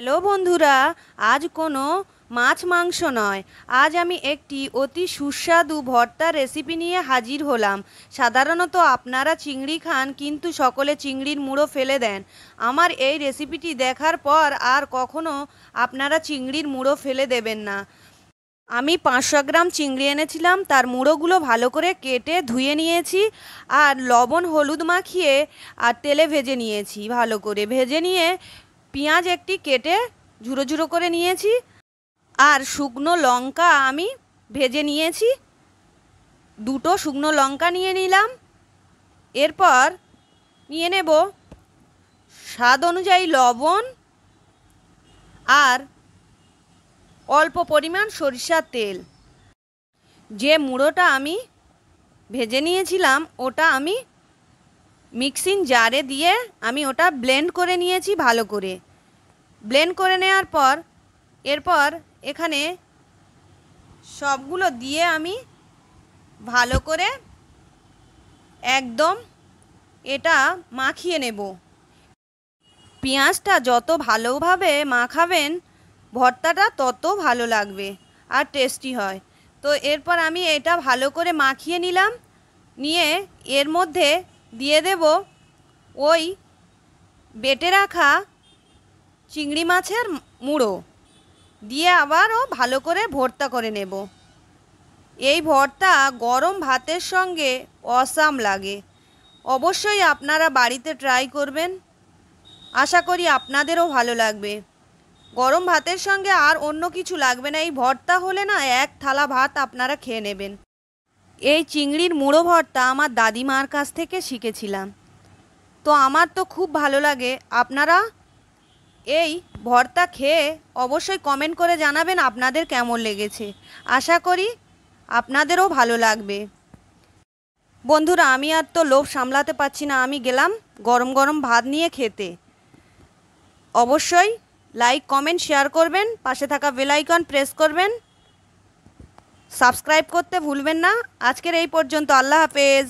Hello বন্ধুরা, আজ কোনো মাছ মাংস নয়, আজ আমি একটি অতি সুস্বাদু ভর্তার রেসিপি নিয়ে হাজির হলাম। সাধারণত আপনারা চিংড়ি খান, কিন্তু সকলে চিংড়ির মুড়ো ফেলে দেন। আমার এই রেসিপিটি দেখার পর আর কখনো আপনারা চিংড়ির মুড়ো ফেলে দেবেন না। আমি 500 গ্রাম চিংড়ি এনেছিলাম, তার মুড়োগুলো ভালো করে কেটে ধুয়ে নিয়েছি আর লবণ হলুদ মাখিয়ে আর তেলে ভেজে নিয়েছি। ভালো করে ভেজে নিয়ে পেঁয়াজ একটি কেটে ঝুড়ো ঝুড়ো করে নিয়েছি আর শুকনো লঙ্কা আমি ভেজে নিয়েছি। দুটো শুকনো লঙ্কা নিয়ে নিলাম। এরপর নিয়ে নেব স্বাদ অনুযায়ী লবণ আর অল্প পরিমাণ সরিষার তেল। যে মুড়োটা আমি ভেজে নিয়েছিলাম ওটা আমি মিক্সিং জারে দিয়ে আমি ওটা ব্লেন্ড করে নিয়েছি। ভালো করে ব্লেন্ড করে নেওয়ার পর এরপর এখানে সবগুলো দিয়ে আমি ভালো করে একদম এটা মাখিয়ে নেব। পেঁয়াজটা যত ভালোভাবে মাখাবেন ভর্তাটা তত ভালো লাগবে আর টেস্টি হয়। তো এরপর আমি এটা ভালো করে মাখিয়ে নিলাম। নিয়ে এর মধ্যে দিয়ে দেব ওই বেটে রাখা চিংড়ি মাছের মুড়ো, দিয়ে আবারও ভালো করে ভর্তা করে নেব। এই ভর্তা গরম ভাতের সঙ্গে অসাম লাগে। অবশ্যই আপনারা বাড়িতে ট্রাই করবেন, আশা করি আপনাদেরও ভালো লাগবে। গরম ভাতের সঙ্গে আর অন্য কিছু লাগবে না, এই ভর্তা হলে না এক থালা ভাত আপনারা খেয়ে নেবেন। এই চিংড়ির মুড়ো ভর্তা আমার দাদিমার কাছ থেকে শিখেছিলাম, তো আমার তো খুব ভালো লাগে। আপনারা এই ভর্তা খেয়ে অবশ্যই কমেন্ট করে জানাবেন আপনাদের কেমন লেগেছে। আশা করি আপনাদেরও ভালো লাগবে। বন্ধুরা, আমি আর তো লোভ সামলাতে পারছি না, আমি গেলাম গরম গরম ভাত নিয়ে খেতে। অবশ্যই লাইক কমেন্ট শেয়ার করবেন, পাশে থাকা বেল আইকন প্রেস করবেন, সাবস্ক্রাইব করতে ভুলবেন না। আজকের এই পর্যন্ত, আল্লাহ হাফেজ।